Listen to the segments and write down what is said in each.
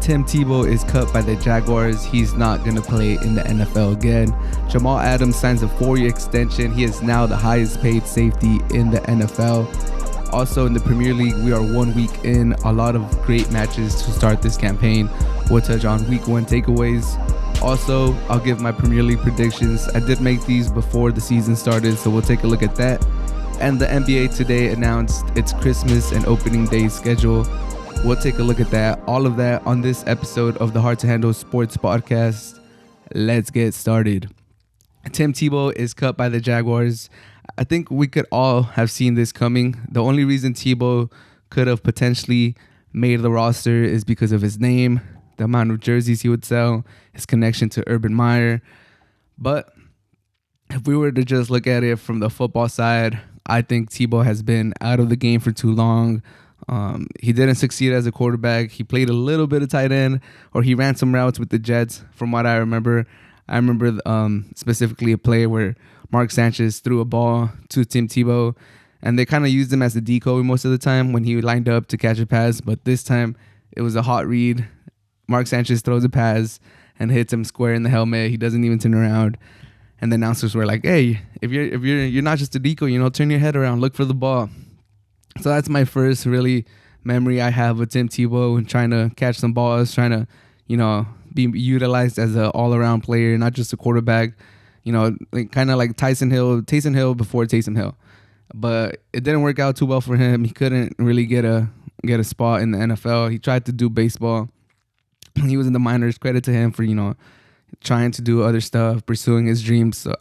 Tim Tebow is cut by the Jaguars. He's not going to play in the NFL again. Jamal Adams signs a 4-year extension. He is now the highest paid safety in the NFL. Also in the Premier League, we are 1 week in. A lot of great matches to start this campaign. We'll touch on week 1 takeaways. Also, I'll give my Premier League predictions. I did make these before the season started, so we'll take a look at that. And the NBA today announced its Christmas and opening day schedule. We'll take a look at that. All of that on this episode of the Hard to Handle Sports Podcast. Let's get started. Tim Tebow is cut by the Jaguars. I think we could all have seen this coming. The only reason Tebow could have potentially made the roster is because of his name, the amount of jerseys he would sell, his connection to Urban Meyer. But if we were to just look at it from the football side, I think Tebow has been out of the game for too long. He didn't succeed as a quarterback. He played a little bit of tight end, or he ran some routes with the Jets, from what I remember. I remember specifically a play where Mark Sanchez threw a ball to Tim Tebow, and they kind of used him as a decoy most of the time when he lined up to catch a pass. But this time, it was a hot read. Mark Sanchez throws a pass and hits him square in the helmet. He doesn't even turn around. And the announcers were like, "Hey, if you're not just a decoy, turn your head around, look for the ball." So that's my first really memory I have with Tim Tebow and trying to catch some balls, trying to, be utilized as an all-around player, not just a quarterback. Kind of like Taysom Hill before Taysom Hill. But it didn't work out too well for him. He couldn't really get a spot in the NFL. He tried to do baseball. He was in the minors. Credit to him for, trying to do other stuff, pursuing his dreams. So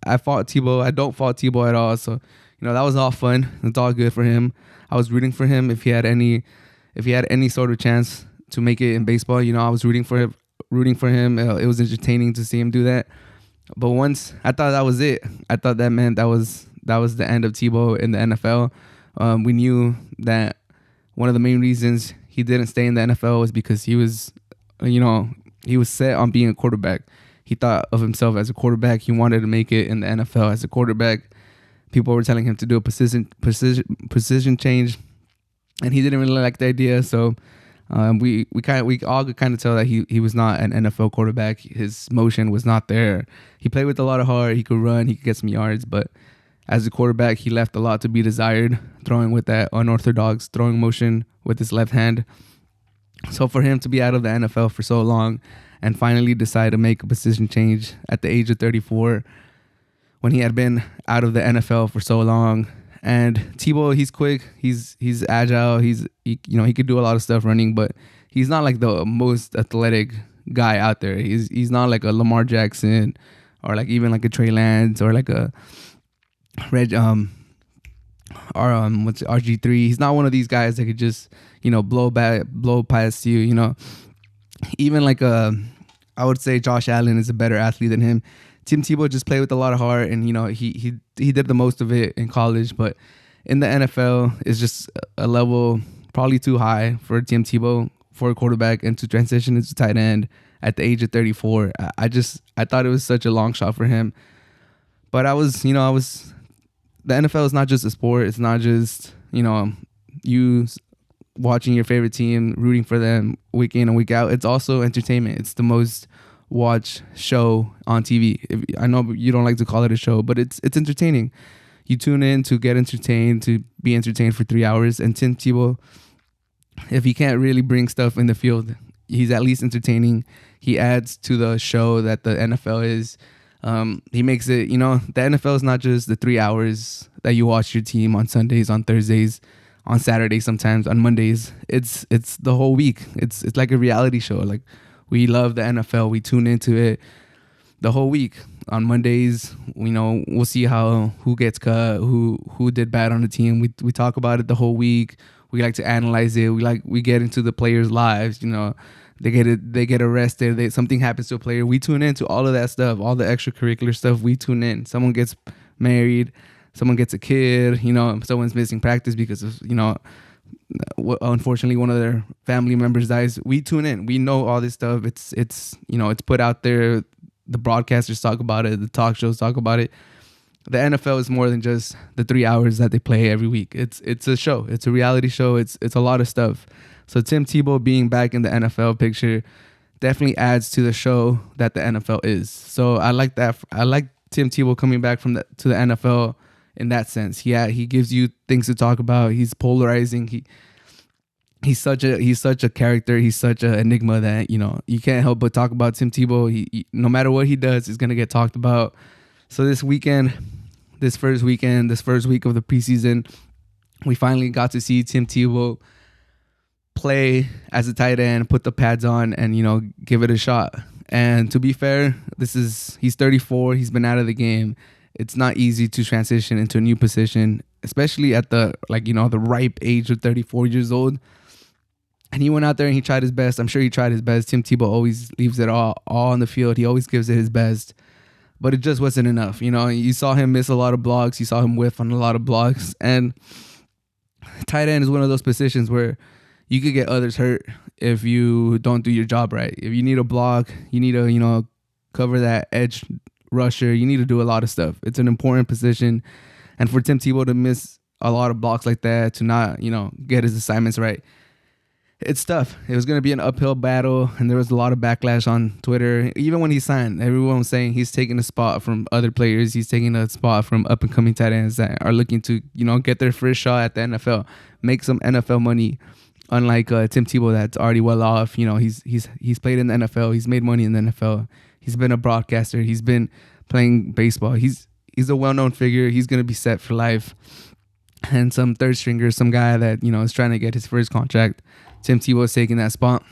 I fought Tebow. I don't fault Tebow at all. So, that was all fun. It's all good for him. I was rooting for him if he had any sort of chance to make it in baseball. I was rooting for him. It was entertaining to see him do that. But once I thought that was it. I thought that meant that was the end of Tebow in the NFL. We knew that one of the main reasons he didn't stay in the NFL was because he was set on being a quarterback. He thought of himself as a quarterback. He wanted to make it in the NFL as a quarterback. People were telling him to do a precision change, and he didn't really like the idea. So we all could kind of tell that he was not an NFL quarterback. His motion was not there. He played with a lot of heart. He could run. He could get some yards, but as a quarterback, he left a lot to be desired, throwing with that unorthodox throwing motion with his left hand. So for him to be out of the NFL for so long and finally decide to make a position change at the age of 34, when he had been out of the NFL for so long. And Tebow, he's quick, he's agile, he could do a lot of stuff running, but he's not like the most athletic guy out there. He's not like a Lamar Jackson or like even like a Trey Lance or like a RG3. He's not one of these guys that could just blow past you. Even like I would say Josh Allen is a better athlete than him. Tim Tebow just played with a lot of heart, and he did the most of it in college, but in the NFL it's just a level probably too high for Tim Tebow for a quarterback, and to transition into tight end at the age of 34. I thought it was such a long shot for him. But the NFL is not just a sport. It's not just, you watching your favorite team, rooting for them week in and week out. It's also entertainment. It's the most watched show on TV. I know you don't like to call it a show, but it's entertaining. You tune in to get entertained, to be entertained for 3 hours. And Tim Tebow, if he can't really bring stuff in the field, he's at least entertaining. He adds to the show that the NFL is. He makes it, the NFL is not just the 3 hours that you watch your team on Sundays, on Thursdays, on Saturdays, sometimes on Mondays. It's the whole week. It's like a reality show. Like, we love the NFL. We tune into it the whole week. On Mondays, we'll see who gets cut, who did bad on the team. We talk about it the whole week. We like to analyze it. We get into the players' lives. They get arrested. Something happens to a player. We tune into all of that stuff, all the extracurricular stuff. We tune in. Someone gets married. Someone gets a kid. Someone's missing practice because of unfortunately one of their family members dies. We tune in. We know all this stuff. It's put out there. The broadcasters talk about it. The talk shows talk about it. The NFL is more than just the 3 hours that they play every week. It's a show. It's a reality show. It's a lot of stuff. So Tim Tebow being back in the NFL picture definitely adds to the show that the NFL is. So I like that. I like Tim Tebow coming back to the NFL in that sense. Yeah, he gives you things to talk about. He's polarizing. He's such a character. He's such an enigma that you can't help but talk about Tim Tebow. He no matter what he does, he's gonna get talked about. So this first week of the preseason, we finally got to see Tim Tebow play as a tight end, put the pads on, and give it a shot. And to be fair, he's 34. He's been out of the game. It's not easy to transition into a new position, especially at the ripe age of 34 years old. And he went out there and he tried his best. I'm sure he tried his best. Tim Tebow always leaves it all on the field. He always gives it his best. But it just wasn't enough. You saw him miss a lot of blocks. You saw him whiff on a lot of blocks. And tight end is one of those positions where you could get others hurt if you don't do your job right. If you need a block, you need to, cover that edge rusher. You need to do a lot of stuff. It's an important position. And for Tim Tebow to miss a lot of blocks like that, to not, get his assignments right, it's tough. It was going to be an uphill battle, and there was a lot of backlash on Twitter. Even when he signed, everyone was saying he's taking a spot from other players. He's taking a spot from up-and-coming tight ends that are looking to, get their first shot at the NFL, make some NFL money. Unlike Tim Tebow, that's already well off. He's played in the NFL. He's made money in the NFL. He's been a broadcaster. He's been playing baseball. He's a well-known figure. He's going to be set for life. And some third stringer, some guy that, is trying to get his first contract, Tim Tebow is taking that spot.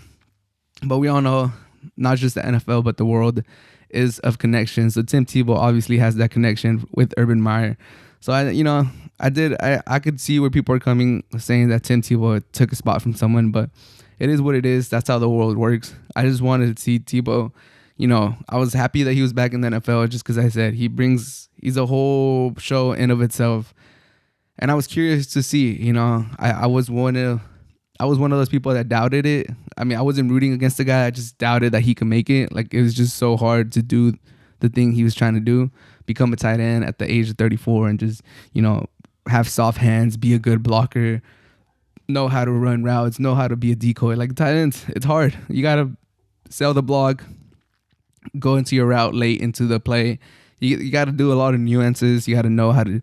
But we all know, not just the NFL, but the world is of connections. So Tim Tebow obviously has that connection with Urban Meyer. So I could see where people are coming saying that Tim Tebow took a spot from someone, but it is what it is. That's how the world works. I just wanted to see Tebow. I was happy that he was back in the NFL just because I said he's a whole show in of itself. And I was curious to see, I was one of those people that doubted it. I mean, I wasn't rooting against the guy. I just doubted that he could make it. Like, it was just so hard to do the thing he was trying to do, become a tight end at the age of 34 and just, have soft hands, be a good blocker, know how to run routes, know how to be a decoy. Like, tight ends, it's hard. You got to sell the block, go into your route late into the play. You got to do a lot of nuances. You got to know how to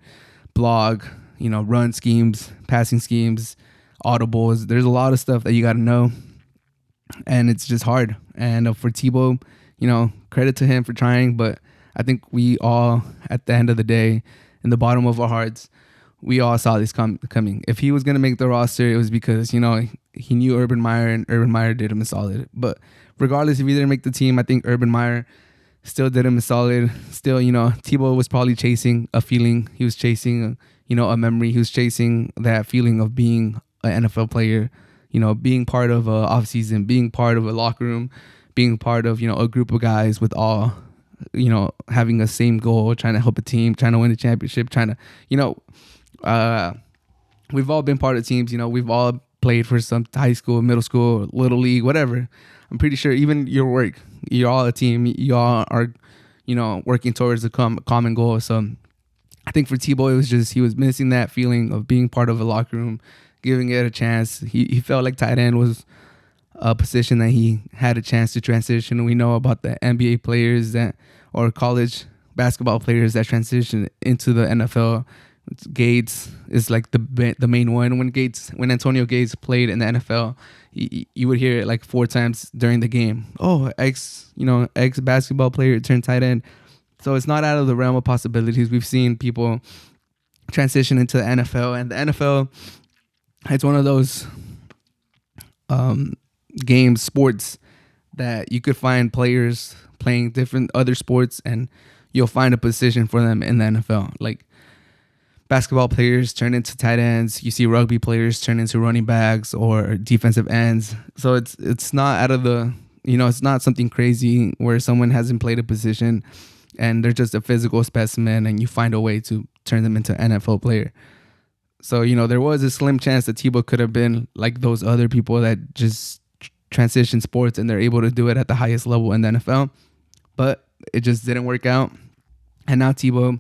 blog, run schemes, passing schemes, audibles. There's a lot of stuff that you got to know, and it's just hard. And for Tebow, credit to him for trying, but I think we all, at the end of the day, in the bottom of our hearts, we all saw this coming. If he was going to make the roster, it was because, he knew Urban Meyer, and Urban Meyer did him a solid. But regardless if he didn't make the team, I think Urban Meyer still did him a solid. Still, Tebow was probably chasing a feeling. He was chasing, a memory. He was chasing that feeling of being an NFL player, being part of a offseason, being part of a locker room, being part of, a group of guys with all, having a same goal, trying to help a team, trying to win the championship, trying to, we've all been part of teams, we've all played for some high school, middle school, little league, whatever. I'm pretty sure even your work, you're all a team. You all are, working towards a common goal. So I think for Tebow, it was just, he was missing that feeling of being part of a locker room, giving it a chance. He felt like tight end was a position that he had a chance to transition. We know about the NBA players or college basketball players that transition into the NFL. Gates is like the main one. When Antonio Gates played in the NFL, you would hear it like 4 times during the game. Oh, ex basketball player turned tight end. So it's not out of the realm of possibilities. We've seen people transition into the NFL, and the NFL, it's one of those sports that you could find players playing different other sports, and you'll find a position for them in the NFL. Like, basketball players turn into tight ends. You see rugby players turn into running backs or defensive ends. So it's not out of the, it's not something crazy where someone hasn't played a position and they're just a physical specimen and you find a way to turn them into an NFL player. So, there was a slim chance that Tebow could have been like those other people that just transition sports and they're able to do it at the highest level in the NFL. But it just didn't work out. And now Tebow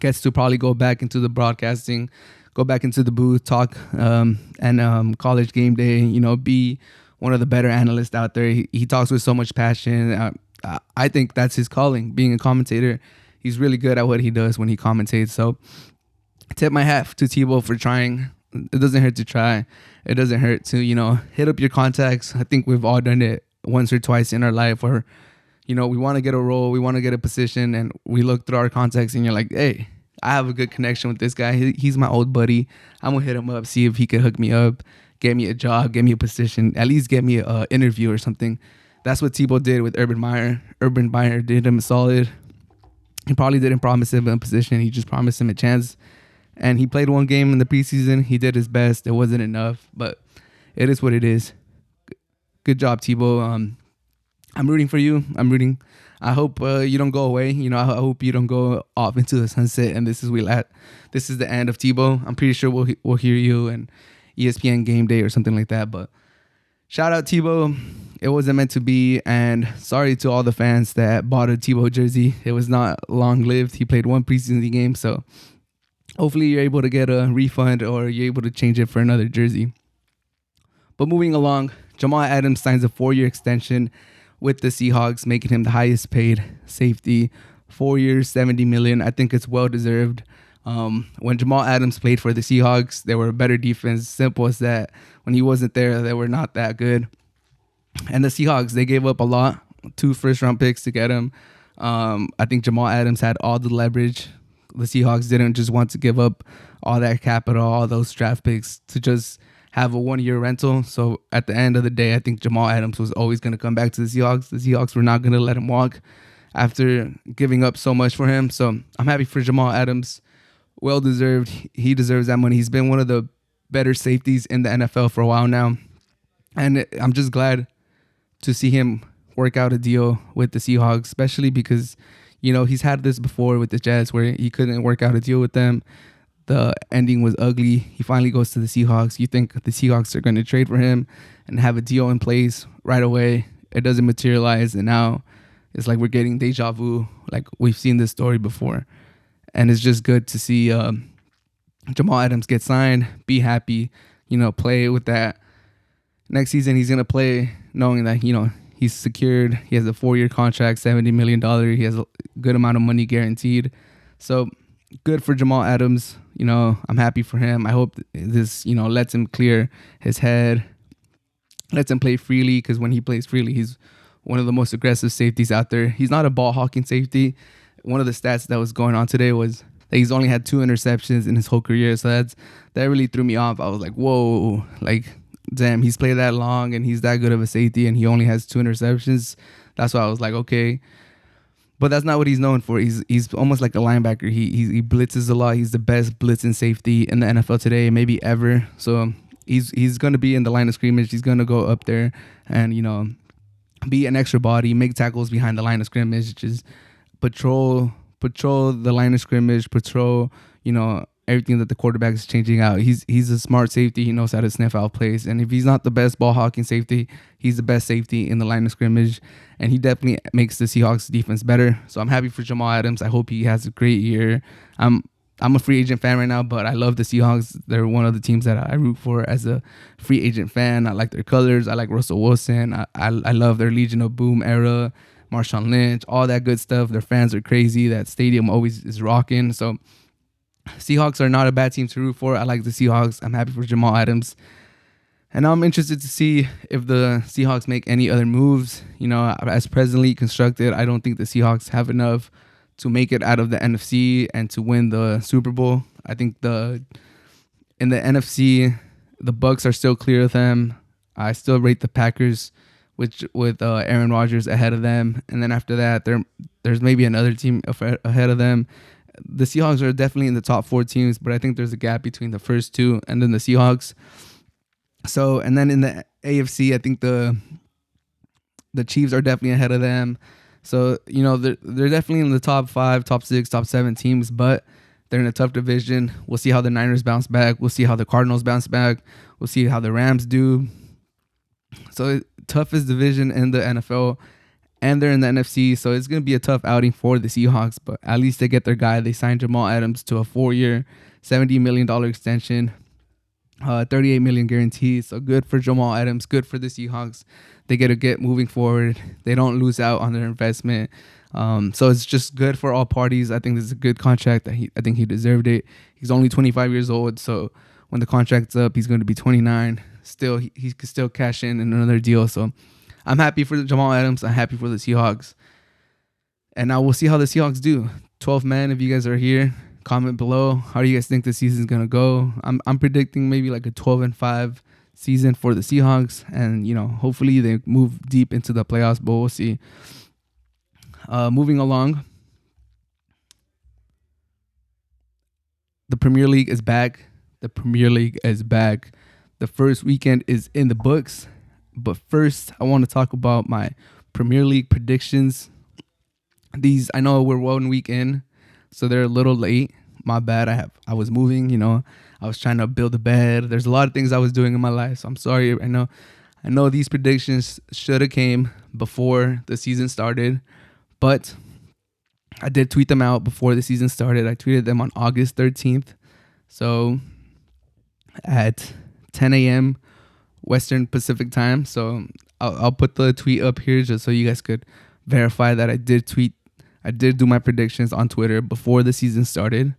gets to probably go back into the broadcasting go back into the booth, talk, and college game day. Be one of the better analysts out there. He talks with so much passion. I think that's his calling, being a commentator. He's really good at what he does when he commentates. So tip my hat to Tebow for trying. It doesn't hurt to try. It doesn't hurt to, hit up your contacts. I think we've all done it once or twice in our life where, we want to get a role, we want to get a position, and we look through our contacts and you're like, hey, I have a good connection with this guy. He's my old buddy. I'm going to hit him up, see if he could hook me up, get me a job, get me a position, at least get me an interview or something. That's what Tebow did with Urban Meyer. Urban Meyer did him solid. He probably didn't promise him a position. He just promised him a chance. And he played one game in the preseason. He did his best. It wasn't enough, but it is what it is. Good job, Tebow. I'm rooting for you. I hope you don't go away. I hope you don't go off into the sunset. And this is the end of Tebow. I'm pretty sure we'll hear you in ESPN Game Day or something like that. But shout out Tebow. It wasn't meant to be. And sorry to all the fans that bought a Tebow jersey. It was not long lived. He played one preseason game, so hopefully you're able to get a refund or you're able to change it for another jersey. But moving along, Jamal Adams signs a 4-year extension with the Seahawks, making him the highest paid safety. 4 years, $70 million. I think it's well deserved. When Jamal Adams played for the Seahawks, they were a better defense. Simple as that. When he wasn't there, they were not that good. And the Seahawks, they gave up a lot. 2 first-round picks to get him. I think Jamal Adams had all the leverage. The Seahawks didn't just want to give up all that capital, all those draft picks to just have a 1-year rental. So at the end of the day, I think Jamal Adams was always going to come back to the Seahawks. The Seahawks were not going to let him walk after giving up so much for him. So I'm happy for Jamal Adams. Well deserved. He deserves that money. He's been one of the better safeties in the NFL for a while now. And I'm just glad to see him work out a deal with the Seahawks, especially because, he's had this before with the Jets where he couldn't work out a deal with them. The ending was ugly. He finally goes to the Seahawks. You think the Seahawks are going to trade for him and have a deal in place right away. It doesn't materialize, and now it's like we're getting deja vu. Like we've seen this story before. And it's just good to see Jamal Adams get signed, be happy, play with that. Next season, he's going to play knowing that, he's secured. He has a 4-year contract, $70 million. He has a good amount of money guaranteed. So good for Jamal Adams. I'm happy for him. I hope this, lets him clear his head, lets him play freely, because when he plays freely, he's one of the most aggressive safeties out there. He's not a ball hawking safety. One of the stats that was going on today was that he's only had 2 interceptions in his whole career. So that really threw me off. I was like, whoa, like, damn, he's played that long and he's that good of a safety and he only has 2 interceptions. That's why I was like, okay. But that's not what he's known for. He's almost like a linebacker. He blitzes a lot. He's the best blitzing safety in the NFL today, maybe ever. So he's going to be in the line of scrimmage. He's going to go up there and, be an extra body, make tackles behind the line of scrimmage, just patrol the line of scrimmage, patrol, everything that the quarterback is changing out. He's a smart safety. He knows how to sniff out plays. And if he's not the best ball hawking safety, he's the best safety in the line of scrimmage. And he definitely makes the Seahawks defense better. So I'm happy for Jamal Adams. I hope he has a great year. I'm a free agent fan right now, but I love the Seahawks. They're one of the teams that I root for as a free agent fan. I like their colors. I like Russell Wilson. I love their Legion of Boom era, Marshawn Lynch, all that good stuff. Their fans are crazy. That stadium always is rocking. So Seahawks are not a bad team to root for. I like the Seahawks. I'm happy for Jamal Adams. And I'm interested to see if the Seahawks make any other moves. As presently constructed, I don't think the Seahawks have enough to make it out of the NFC and to win the Super Bowl. I think in the NFC, the Bucs are still clear of them. I still rate the Packers with Aaron Rodgers ahead of them. And then after that, there's maybe another team ahead of them. The Seahawks are definitely in the top 4 teams, but I think there's a gap between the first 2 and then the Seahawks. So, and then in the AFC, I think the Chiefs are definitely ahead of them. So, they're definitely in the top 5, top 6, top 7 teams, but they're in a tough division. We'll see how the Niners bounce back. We'll see how the Cardinals bounce back. We'll see how the Rams do. So, toughest division in the NFL, and they're in the NFC. So, it's going to be a tough outing for the Seahawks, but at least they get their guy. They signed Jamal Adams to a 4-year, $70 million extension, 38 million guaranteed. So good for Jamal Adams, good for the Seahawks. They get moving forward. They don't lose out on their investment. So it's just good for all parties. I think this is a good contract. I think he deserved it. He's only 25 years old, so when the contract's up, he's going to be 29. Still, he could still cash in another deal. So I'm happy for Jamal Adams. I'm happy for the Seahawks. And now we'll see how the Seahawks do. 12 men, if you guys are here, comment below. How do you guys think the season's going to go? I'm predicting maybe like a 12-5 season for the Seahawks. And, hopefully they move deep into the playoffs, but we'll see. Moving along, the Premier League is back. The first weekend is in the books. But first, I want to talk about my Premier League predictions. I know we're 1 week in, so they're a little late. My bad. I was moving, I was trying to build a bed. There's a lot of things I was doing in my life, so I'm sorry. I know these predictions should have came before the season started. But I did tweet them out before the season started. I tweeted them on August 13th. So at 10 a.m. Western Pacific time. So I'll put the tweet up here just so you guys could verify that I did do my predictions on Twitter before the season started.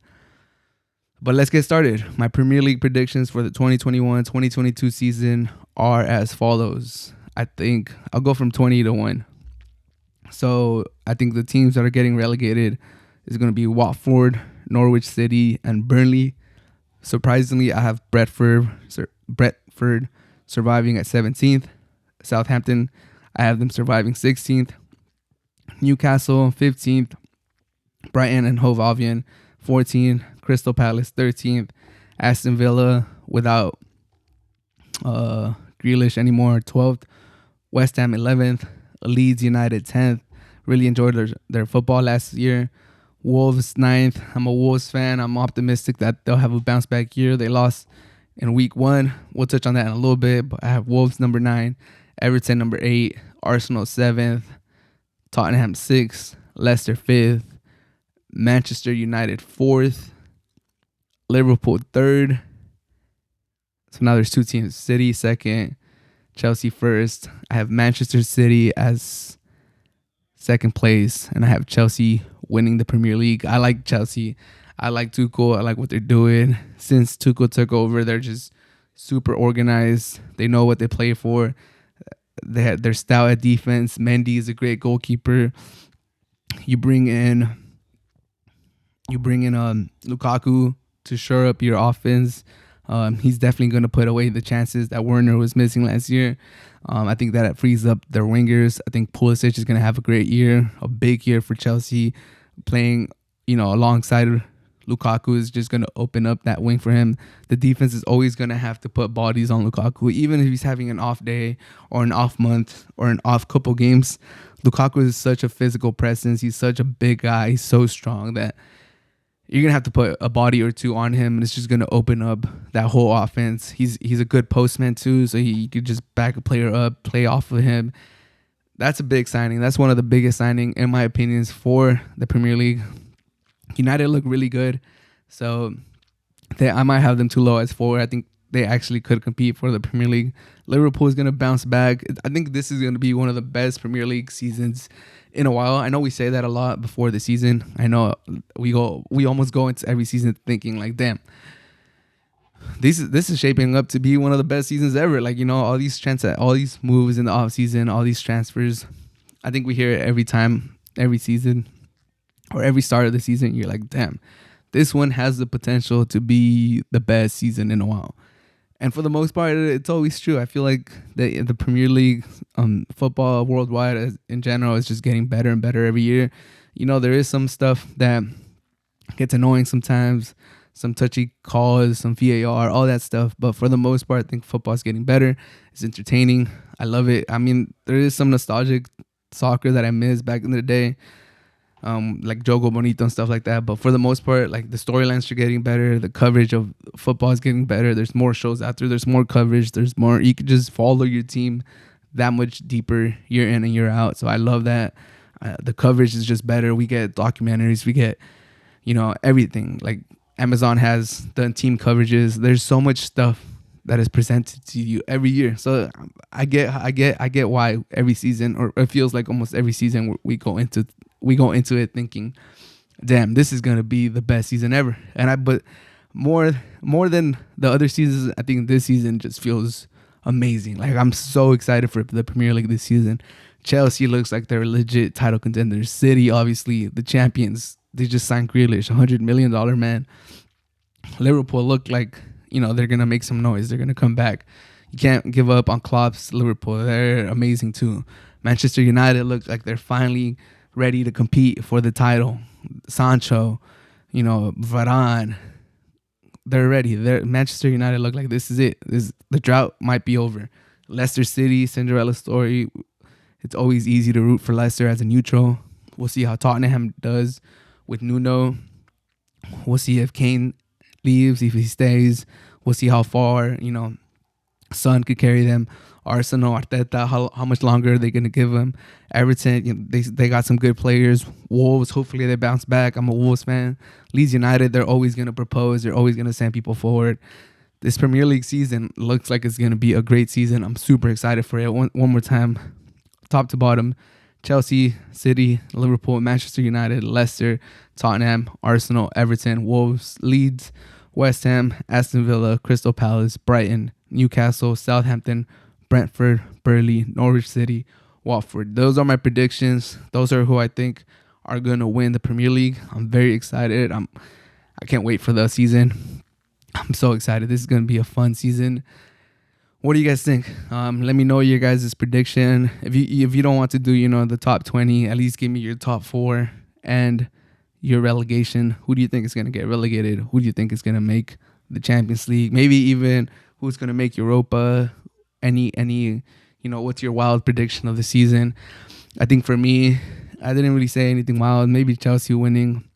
But let's get started. My Premier League predictions for the 2021-2022 season are as follows. I think I'll go from 20 to 1. So I think the teams that are getting relegated is going to be Watford, Norwich City, and Burnley. Surprisingly, I have Brentford surviving at 17th. Southampton, I have them surviving 16th. Newcastle, 15th. Brighton and Hove Albion, 14th. Crystal Palace, 13th. Aston Villa, without Grealish anymore, 12th. West Ham, 11th. Leeds United 10th. Really enjoyed their football last year. Wolves 9th. I'm a Wolves fan. I'm optimistic that they'll have a bounce back year. They lost in week 1. We'll touch on that in a little bit. But I have Wolves number 9, Everton number 8, Arsenal 7th, Tottenham 6th, Leicester 5th, Manchester United 4th, Liverpool 3rd. So now there's 2 teams. City 2nd, Chelsea 1st. I have Manchester City as 2nd place, and I have Chelsea winning the Premier League. I like Chelsea. I like Tuchel. I like what they're doing. Since Tuchel took over, they're just super organized. They know what they play for. They're stout at defense. Mendy is a great goalkeeper. You bring in Lukaku to shore up your offense. He's definitely going to put away the chances that Werner was missing last year. I think that it frees up their wingers. I think Pulisic is going to have a great year, a big year for Chelsea. Playing, alongside Lukaku is just going to open up that wing for him. The defense is always going to have to put bodies on Lukaku, even if he's having an off day or an off month or an off couple games. Lukaku is such a physical presence. He's such a big guy. He's so strong that you're going to have to put a body or two on him, and it's just going to open up that whole offense. He's a good postman too, so he could just back a player up, play off of him. That's a big signing. That's one of the biggest signing, in my opinions, for the Premier League. United look really good, so I might have them too low as 4. I think they actually could compete for the Premier League. Liverpool is going to bounce back. I think this is going to be one of the best Premier League seasons in a while. I know we say that a lot before the season. I know we almost go into every season thinking like, damn, this is shaping up to be one of the best seasons ever. Like, all these all these moves in the off season, all these transfers. I think we hear it every time, every season, or every start of the season. You're like, damn, this one has the potential to be the best season in a while. And for the most part, it's always true. I feel like the Premier League, football worldwide in general, is just getting better and better every year. There is some stuff that gets annoying sometimes, some touchy calls, some VAR, all that stuff. But for the most part, I think football is getting better. It's entertaining. I love it. I mean, there is some nostalgic soccer that I miss back in the day. Like Jogo Bonito and stuff like that. But for the most part, like, the storylines are getting better. The coverage of football is getting better. There's more shows out there. There's more coverage. There's more. You could just follow your team that much deeper year in and year out. So I love that. The coverage is just better. We get documentaries. We get, everything. Like, Amazon has the team coverages. There's so much stuff that is presented to you every year. So I get why every season, or it feels like almost every season, we go into it thinking, damn, this is gonna be the best season ever. But more than the other seasons, I think this season just feels amazing. Like, I'm so excited for the Premier League this season. Chelsea looks like they're legit title contenders. City, obviously, the champions. They just signed Grealish, $100 million man. Liverpool look like, they're going to make some noise. They're going to come back. You can't give up on Klopp's Liverpool. They're amazing too. Manchester United look like they're finally ready to compete for the title. Sancho, Varane, they're ready. Manchester United look like this is it. The drought might be over. Leicester City, Cinderella story. It's always easy to root for Leicester as a neutral. We'll see how Tottenham does with Nuno. We'll see if Kane leaves, if he stays. We'll see how far, Son could carry them. Arsenal, Arteta, how much longer are they going to give him? Everton, they got some good players. Wolves, hopefully they bounce back. I'm a Wolves fan. Leeds United, they're always going to propose. They're always going to send people forward. This Premier League season looks like it's going to be a great season. I'm super excited for it. One more time, top to bottom. Chelsea, City, Liverpool, Manchester United, Leicester, Tottenham, Arsenal, Everton, Wolves, Leeds, West Ham, Aston Villa, Crystal Palace, Brighton, Newcastle, Southampton, Brentford, Burnley, Norwich City, Watford. Those are my predictions. Those are who I think are going to win the Premier League. I'm very excited. I can't wait for the season. I'm so excited. This is going to be a fun season. What do you guys think? Let me know your guys' prediction. If you don't want to do, the top 20, at least give me your top 4 and your relegation. Who do you think is going to get relegated? Who do you think is going to make the Champions League? Maybe even who's going to make Europa? Any what's your wild prediction of the season? I think for me, I didn't really say anything wild. Maybe Chelsea winning.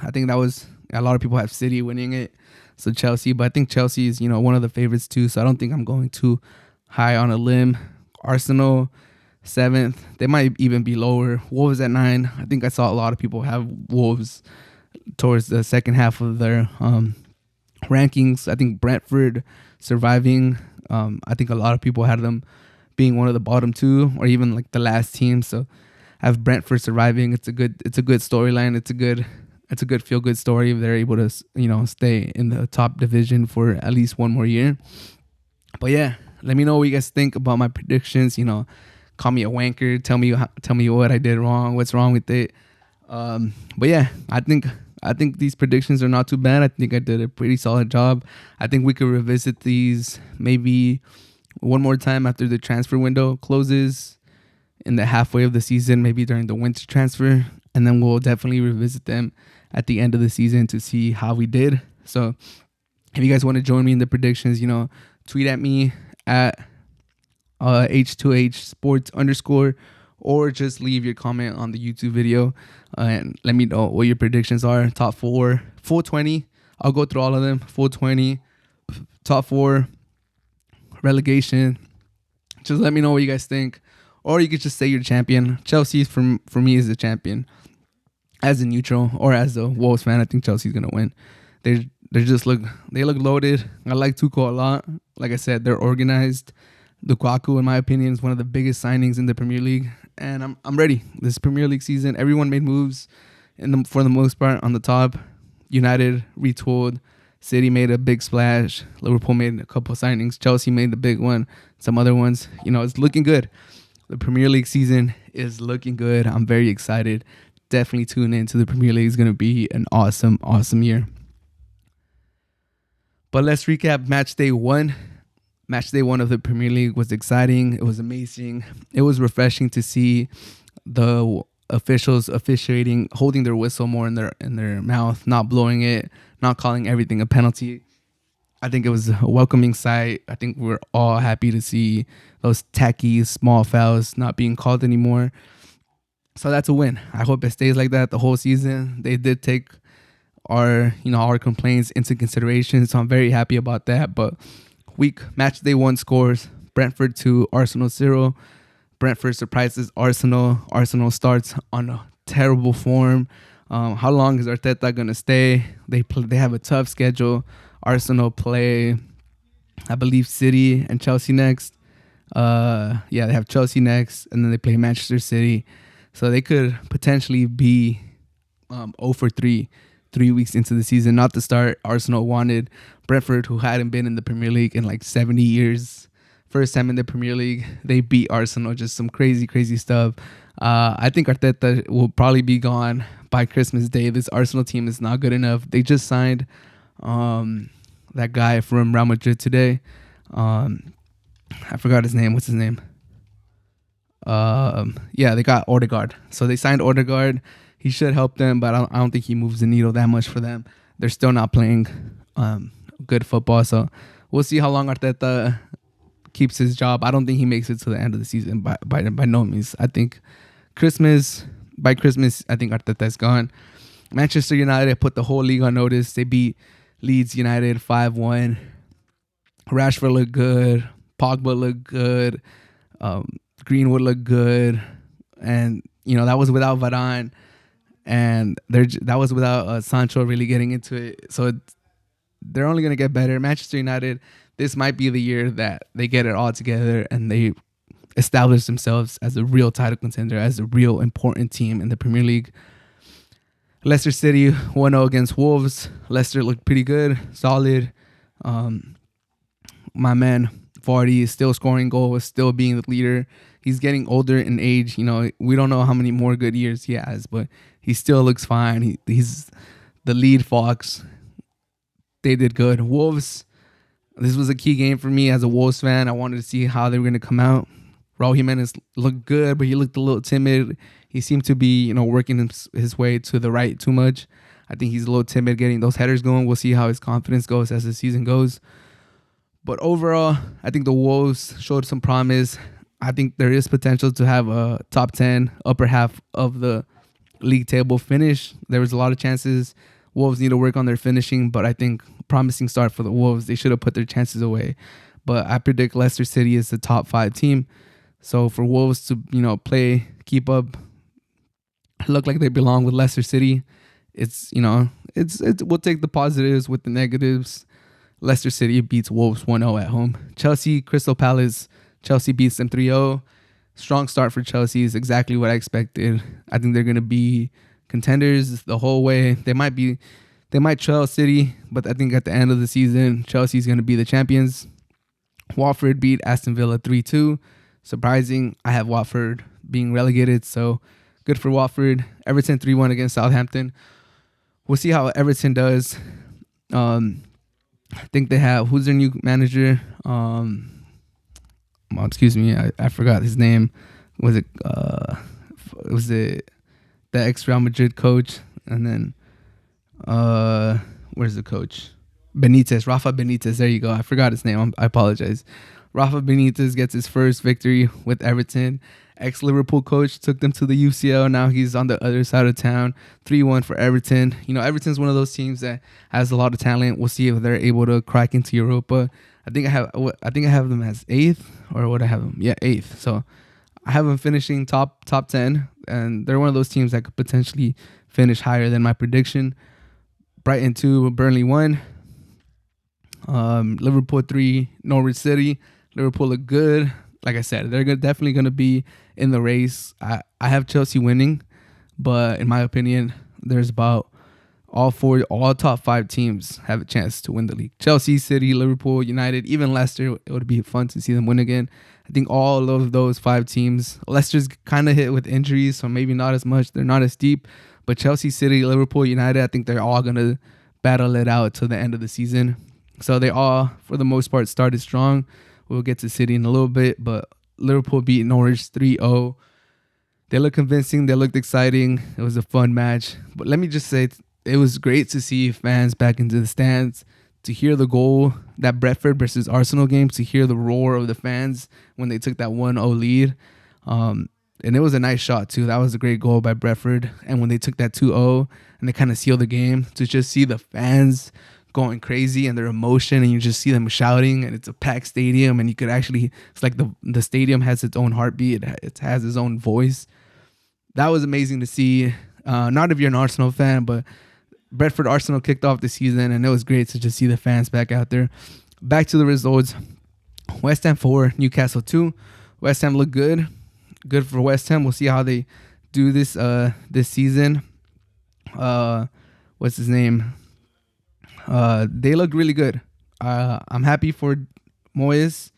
I think that was, a lot of people have City winning it. So Chelsea, but I think Chelsea is, one of the favorites too. So I don't think I'm going too high on a limb. Arsenal, 7th. They might even be lower. Wolves at 9. I think I saw a lot of people have Wolves towards the second half of their rankings. I think Brentford surviving. I think a lot of people had them being one of the bottom 2 or even like the last team. So I have Brentford surviving. It's a good storyline. It's a good feel good story if they're able to, stay in the top division for at least one more year. But yeah, let me know what you guys think about my predictions. Call me a wanker. Tell me what I did wrong. What's wrong with it? But yeah, I think these predictions are not too bad. I think I did a pretty solid job. I think we could revisit these maybe one more time after the transfer window closes in the halfway of the season, maybe during the winter transfer. And then we'll definitely revisit them at the end of the season to see how we did. So if you guys want to join me in the predictions, tweet at me at H2H sports _ or just leave your comment on the YouTube video and let me know what your predictions are. Top 4, full 20. I'll go through all of them. Full 20, top 4, relegation. Just let me know what you guys think. Or you could just say you're champion. Chelsea for me is the champion. As a neutral or as a Wolves fan, I think Chelsea's gonna win. They look loaded. I like Tuchel a lot. Like I said, they're organized. Lukaku, in my opinion, is one of the biggest signings in the Premier League, and I'm ready. This Premier League season, everyone made moves, for the most part on the top. United retooled. City made a big splash. Liverpool made a couple of signings. Chelsea made the big one. Some other ones. It's looking good. The Premier League season is looking good. I'm very excited. Definitely tune in to the Premier League. It's going to be an awesome, awesome year. But let's recap Matchday 1. Matchday 1 of the Premier League was exciting. It was amazing. It was refreshing to see the officials officiating, holding their whistle more in their mouth, not blowing it, not calling everything a penalty. I think it was a welcoming sight. I think we're all happy to see those tacky small fouls not being called anymore. So that's a win. I hope it stays like that the whole season. They did take our complaints into consideration, so I'm very happy about that. But Matchday 1 scores: Brentford 2, Arsenal 0. Brentford surprises Arsenal. Arsenal starts on a terrible form. How long is Arteta gonna stay? They have a tough schedule. Arsenal play, I believe, City and Chelsea next. Yeah, they have Chelsea next, and then they play Manchester City. So they could potentially be 0 for 3 weeks into the season. Not to start. Arsenal wanted Brentford, who hadn't been in the Premier League in like 70 years. First time in the Premier League, they beat Arsenal. Just some crazy, crazy stuff. I think Arteta will probably be gone by Christmas Day. This Arsenal team is not good enough. They just signed that guy from Real Madrid today. I forgot his name. What's his name? Yeah, they got Odegaard. So they signed Odegaard. He should help them, but I don't think he moves the needle that much for them. They're still not playing good football. So we'll see how long Arteta keeps his job. I don't think he makes it to the end of the season by no means. I think by Christmas, I think Arteta is gone. Manchester United put the whole league on notice. They beat Leeds United 5-1. Rashford looked good. Pogba looked good. Greenwood looked good. And, that was without Varane. And that was without Sancho really getting into it. So they're only going to get better. Manchester United, this might be the year that they get it all together and they establish themselves as a real title contender, as a real important team in the Premier League. Leicester City 1-0 against Wolves. Leicester looked pretty good, solid. My man Vardy is still scoring goals, still being the leader. He's getting older in age. We don't know how many more good years he has, but he still looks fine. He's the lead fox. They did good. Wolves, this was a key game for me as a Wolves fan. I wanted to see how they were going to come out. Raul Jimenez looked good, but he looked a little timid. He seemed to be, working his way to the right too much. I think he's a little timid getting those headers going. We'll see how his confidence goes as the season goes. But overall, I think the Wolves showed some promise. I think there is potential to have a top 10, upper half of the league table finish. There was a lot of chances. Wolves need to work on their finishing, but I think promising start for the Wolves. They should have put their chances away. But I predict Leicester City is the top 5 team. So for Wolves to, keep up, look like they belong with Leicester City, we'll take the positives with the negatives. Leicester City beats Wolves 1-0 at home. Chelsea, Crystal Palace. Chelsea beats them 3-0. Strong start for Chelsea is exactly what I expected. I think they're going to be contenders the whole way. They might trail City, but I think at the end of the season, Chelsea's going to be the champions. Watford beat Aston Villa 3-2. Surprising. I have Watford being relegated, so good for Watford. Everton 3-1 against Southampton. We'll see how Everton does. I think they have, who's their new manager? Excuse me, I forgot his name. Was it the ex-Real Madrid coach? And then, where's the coach? Rafa Benitez. There you go. I forgot his name. I apologize. Rafa Benitez gets his first victory with Everton. Ex-Liverpool coach took them to the UCL. Now he's on the other side of town. 3-1 for Everton. Everton's one of those teams that has a lot of talent. We'll see if they're able to crack into Europa. I think I have them as 8th, or what I have them? Yeah, 8th. So I have them finishing top 10, and they're one of those teams that could potentially finish higher than my prediction. Brighton 2, Burnley 1. Liverpool 3, Norwich City. Liverpool look good. Like I said, they're definitely going to be in the race. I have Chelsea winning, but in my opinion, there's about all top 5 teams have a chance to win the league. Chelsea, City, Liverpool, United, even Leicester. It would be fun to see them win again. I think all of those 5 teams, Leicester's kind of hit with injuries, so maybe not as much. They're not as deep. But Chelsea, City, Liverpool, United, I think they're all going to battle it out to the end of the season. So they all, for the most part, started strong. We'll get to City in a little bit, but Liverpool beat Norwich 3-0. They looked convincing. They looked exciting. It was a fun match. But let me just say, it was great to see fans back into the stands, to hear the goal, that Brentford versus Arsenal game, to hear the roar of the fans when they took that 1-0 lead. And it was a nice shot, too. That was a great goal by Brentford. And when they took that 2-0 and they kind of sealed the game, to just see the fans going crazy and their emotion, and you just see them shouting, and it's a packed stadium, and you could actually, it's like the stadium has its own heartbeat. It has its own voice. That was amazing to see. Not if you're an Arsenal fan, but Brentford Arsenal kicked off the season, and it was great to just see the fans back out there. Back to the results. West Ham 4, Newcastle 2. West Ham looked good. Good for West Ham. We'll see how they do this season. What's his name? They look really good. I'm happy for Moyes.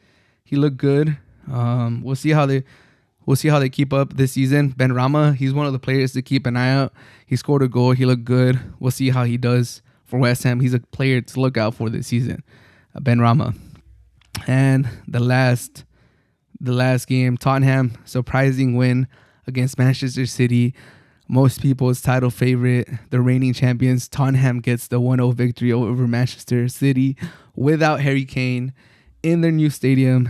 He looked good. We'll see how they keep up this season. Ben Rama, he's one of the players to keep an eye out. He scored a goal. He looked good. We'll see how he does for West Ham. He's a player to look out for this season. Ben Rama. And the last game, Tottenham, surprising win against Manchester City. Most people's title favorite, the reigning champions. Tottenham gets the 1-0 victory over Manchester City without Harry Kane in their new stadium,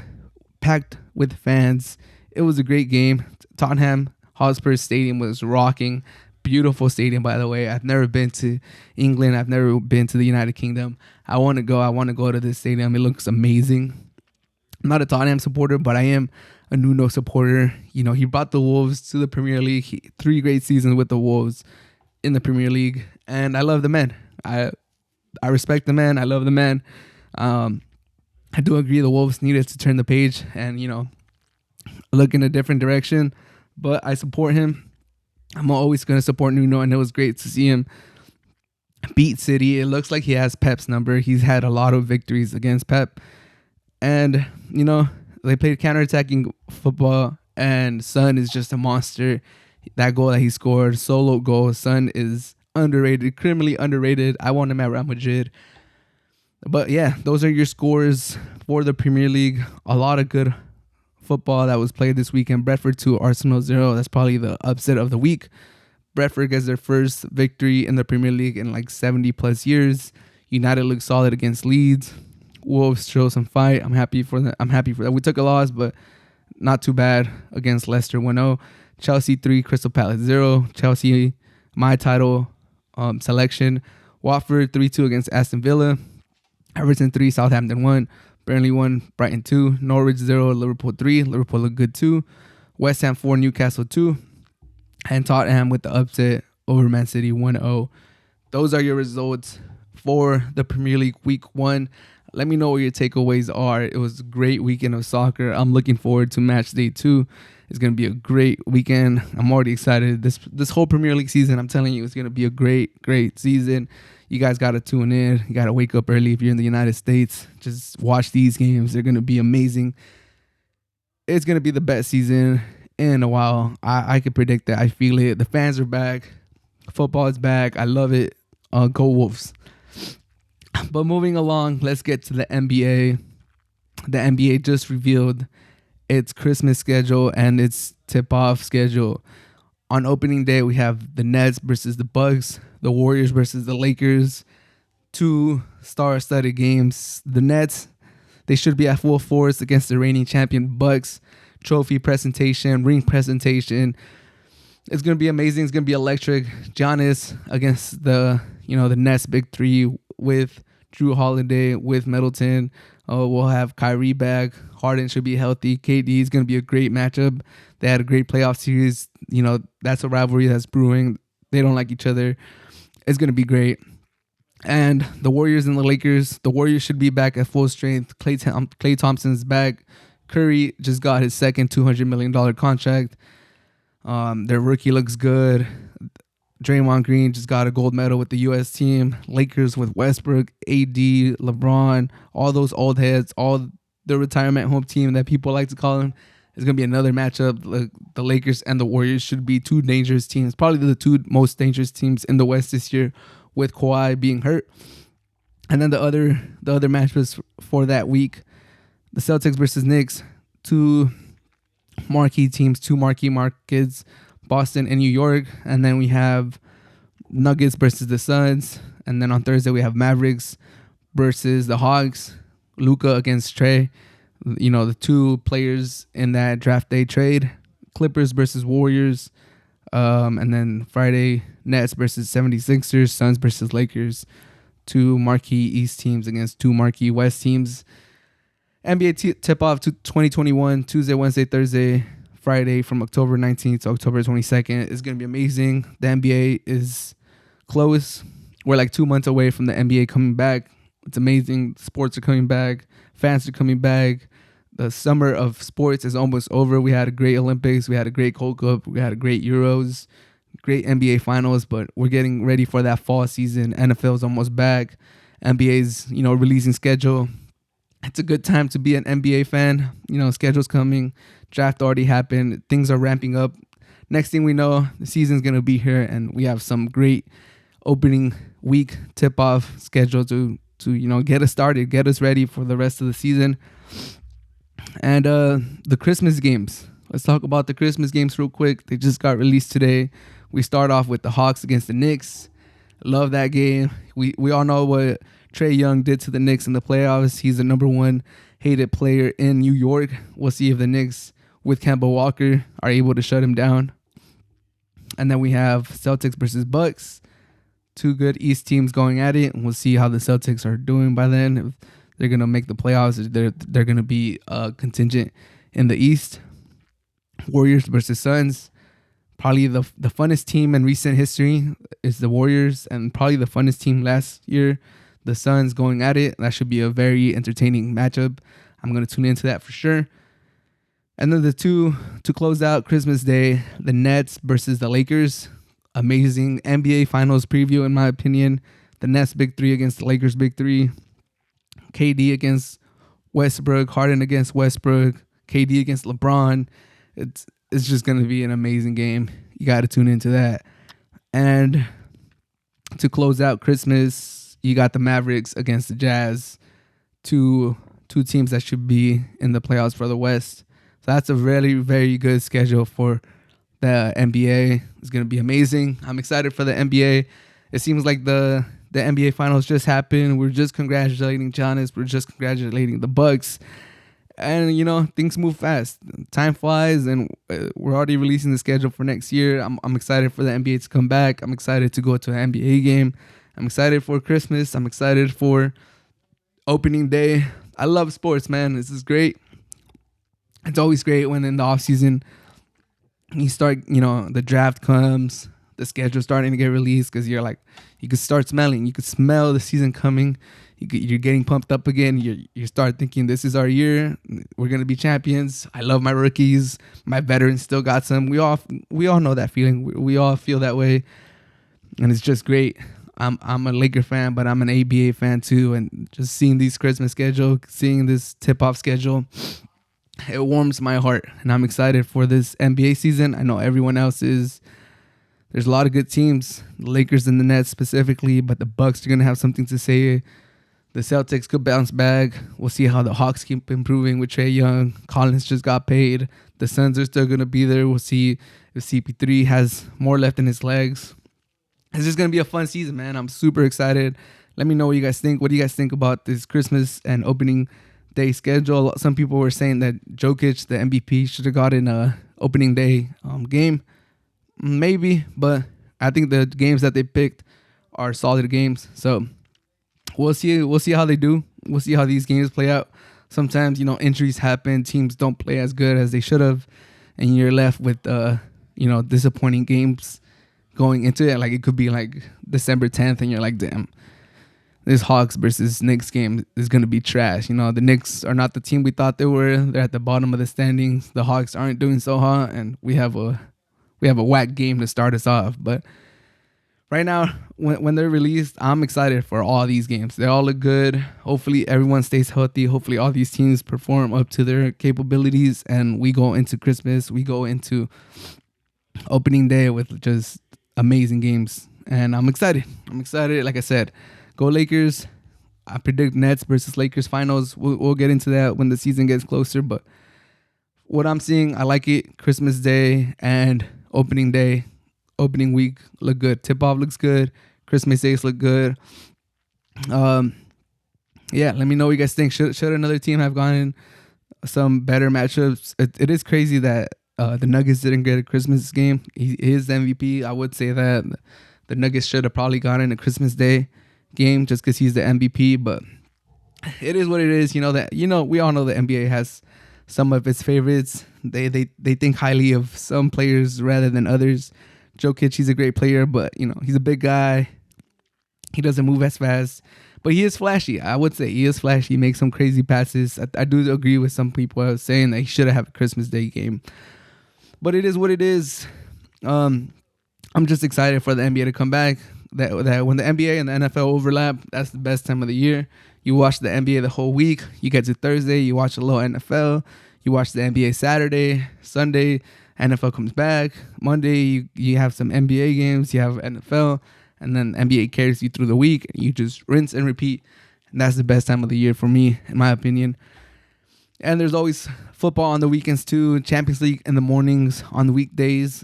packed with fans. It was a great game. Tottenham Hotspur Stadium was rocking. Beautiful stadium, by the way. I've never been to England. I've never been to the United Kingdom. I want to go to this stadium. It looks amazing. I'm not a Tottenham supporter, but I am a Nuno supporter. You know, he brought the Wolves to the Premier League. 3 great seasons with the Wolves in the Premier League. And I love the man. I respect the man. I love the man. I do agree the Wolves needed to turn the page and, you know, look in a different direction. But I support him. I'm always going to support Nuno, and it was great to see him beat City. It looks like he has Pep's number. He's had a lot of victories against Pep. And, you know, they played counterattacking football, and Son is just a monster. That goal that he scored, solo goal, Son is underrated, criminally underrated. I want him at Real Madrid. But, yeah, those are your scores for the Premier League. A lot of good football that was played this weekend. Brentford 2, Arsenal 0. That's probably the upset of the week. Brentford gets their first victory in the Premier League in like 70 plus years. United looks solid against Leeds. Wolves show some fight. I'm happy for that. We took a loss, but not too bad against Leicester 1-0. Chelsea 3, Crystal Palace 0. Chelsea, my title selection. Watford 3-2 against Aston Villa. Everton 3, Southampton 1. Burnley 1, Brighton 2, Norwich 0, Liverpool 3. Liverpool looked good too. West Ham 4, Newcastle 2. And Tottenham with the upset over Man City 1-0. Those are your results for the Premier League Week 1. Let me know what your takeaways are. It was a great weekend of soccer. I'm looking forward to Matchday 2. It's going to be a great weekend. I'm already excited. This whole Premier League season, I'm telling you, it's going to be a great, great season. You guys got to tune in. You got to wake up early if you're in the United States. Just watch these games. They're going to be amazing. It's going to be the best season in a while. I can predict that. I feel it. The fans are back. Football is back. I love it. Go Wolves. But moving along, let's get to the NBA. The NBA just revealed its Christmas schedule and its tip-off schedule. On opening day, we have the Nets versus the Bucks, the Warriors versus the Lakers. 2 star-studded games. The Nets, they should be at full force against the reigning champion Bucks. Trophy presentation, ring presentation. It's going to be amazing. It's going to be electric. Giannis against the Nets big 3 with Drew Holiday, with Middleton. We'll have Kyrie back. Harden should be healthy. KD is going to be a great matchup. They had a great playoff series. You know, that's a rivalry that's brewing. They don't like each other. It's going to be great. And the Warriors and the Lakers, the Warriors should be back at full strength. Klay Thompson's back. Curry just got his second $200 million contract. Their rookie looks good. Draymond Green just got a gold medal with the U.S. team. Lakers with Westbrook, AD, LeBron, all those old heads, all the retirement home team that people like to call them. It's going to be another matchup. The Lakers and the Warriors should be 2 dangerous teams, probably the 2 most dangerous teams in the West this year, with Kawhi being hurt. And then the other matchups for that week, the Celtics versus Knicks, 2 marquee teams, 2 marquee markets, Boston and New York. And then we have Nuggets versus the Suns. And then on Thursday, we have Mavericks versus the Hawks. Luka against Trey. You know, the 2 players in that draft day trade. Clippers versus Warriors. And then Friday, Nets versus 76ers. Suns versus Lakers. 2 marquee East teams against 2 marquee West teams. NBA tip-off to 2021, Tuesday, Wednesday, Thursday, Friday from October 19th to October 22nd. It's going to be amazing. The NBA is close. We're like 2 months away from the NBA coming back. It's amazing. Sports are coming back. Fans are coming back. The summer of sports is almost over. We had a great Olympics. We had a great Cold Cup. We had a great Euros, great NBA finals, but we're getting ready for that fall season. NFL is almost back. NBA's, releasing schedule. It's a good time to be an NBA fan. Schedule's coming. Draft already happened. Things are ramping up. Next thing we know, the season's going to be here, and we have some great opening week tip-off schedule to get us started, get us ready for the rest of the season. And the Christmas games. Let's talk about the Christmas games real quick. They just got released today. We start off with the Hawks against the Knicks. Love that game. We all know what Trae Young did to the Knicks in the playoffs. He's the number one hated player in New York. We'll see if the Knicks with Kemba Walker are able to shut him down. And then we have Celtics versus Bucks. Two good East teams going at it. We'll see how the Celtics are doing by then. If they're going to make the playoffs, they're going to be contingent in the East. Warriors versus Suns. Probably the funnest team in recent history is the Warriors, and probably the funnest team last year, the Suns, going at it. That should be a very entertaining matchup. I'm going to tune into that for sure. And then the two to close out Christmas Day, the Nets versus the Lakers. Amazing NBA Finals preview, in my opinion. The Nets big three against the Lakers big three. KD against Westbrook, Harden against Westbrook, KD against LeBron. It's just going to be an amazing game. You got to tune into that. And to close out Christmas, you got the Mavericks against the Jazz. Two teams that should be in the playoffs for the West. So that's a really, very good schedule for the NBA. It's going to be amazing. I'm excited for the NBA. It seems like the NBA Finals just happened. We're just congratulating Giannis. We're just congratulating the Bucks. And, things move fast. Time flies, and we're already releasing the schedule for next year. I'm excited for the NBA to come back. I'm excited to go to an NBA game. I'm excited for Christmas. I'm excited for opening day. I love sports, man. This is great. It's always great when in the off season you start, the draft comes, the schedule's starting to get released, because you're like, you can start smelling, you can smell the season coming. You're getting pumped up again. You start thinking, this is our year. We're gonna be champions. I love my rookies. My veterans still got some. We all know that feeling. We all feel that way, and it's just great. I'm a Laker fan, but I'm an ABA fan too. And just seeing these Christmas schedule, seeing this tip-off schedule, it warms my heart. And I'm excited for this NBA season. I know everyone else is. There's a lot of good teams, the Lakers and the Nets specifically, but the Bucks are gonna have something to say. The Celtics could bounce back. We'll see how the Hawks keep improving with Trae Young. Collins just got paid. The Suns are still going to be there. We'll see if CP3 has more left in his legs. It's just going to be a fun season, man. I'm super excited. Let me know what you guys think. What do you guys think about this Christmas and opening day schedule? Some people were saying that Jokic, the MVP, should have gotten a opening day game. Maybe, but I think the games that they picked are solid games. So We'll see how they do. We'll see how these games play out. Sometimes, injuries happen. Teams don't play as good as they should have. And you're left with, disappointing games going into it. Like, it could be like December 10th and you're like, damn, this Hawks versus Knicks game is going to be trash. The Knicks are not the team we thought they were. They're at the bottom of the standings. The Hawks aren't doing so hot. And we have a whack game to start us off. But right now, when they're released, I'm excited for all these games. They all look good. Hopefully, everyone stays healthy. Hopefully, all these teams perform up to their capabilities. And we go into Christmas. We go into opening day with just amazing games. And I'm excited. Like I said, go Lakers. I predict Nets versus Lakers finals. We'll get into that when the season gets closer. But what I'm seeing, I like it. Christmas Day and opening day. Opening week look good. Tip-off looks good. Christmas Days look good. Let me know what you guys think. Should another team have gotten some better matchups? It is crazy that the Nuggets didn't get a Christmas game. He is the MVP. I would say that the Nuggets should have probably gotten a Christmas Day game just because he's the MVP. But it is what it is. We all know the NBA has some of its favorites. They think highly of some players rather than others. Jokic, he's a great player, but he's a big guy. He doesn't move as fast, but he is flashy. I would say he is flashy. He makes some crazy passes. I do agree with some people saying that he should have a Christmas Day game, but it is what it is. I'm just excited for the NBA to come back. That when the NBA and the NFL overlap, that's the best time of the year. You watch the NBA the whole week. You get to Thursday, you watch a little NFL. You watch the NBA Saturday, Sunday, NFL comes back. Monday, you have some NBA games, you have NFL, and then NBA carries you through the week. You just rinse and repeat. And that's the best time of the year for me, in my opinion. And there's always football on the weekends too. Champions League in the mornings on the weekdays.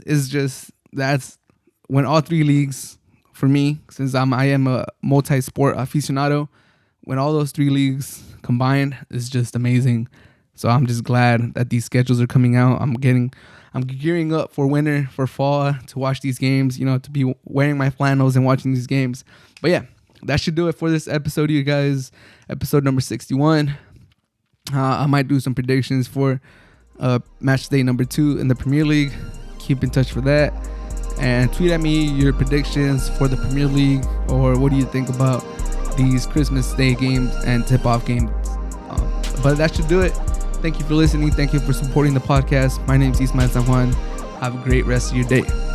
That's when all three leagues, for me, since I am a multi-sport aficionado, when all those three leagues combined, is just amazing. So I'm just glad that these schedules are coming out. I'm gearing up for winter, for fall, to watch these games, to be wearing my flannels and watching these games. But yeah, that should do it for this episode, you guys. Episode number 61. I might do some predictions for match day number 2 in the Premier League. Keep in touch for that. And tweet at me your predictions for the Premier League, or what do you think about these Christmas Day games and tip-off games. But that should do it. Thank you for listening. Thank you for supporting the podcast. My name is Ismael San Juan. Have a great rest of your day.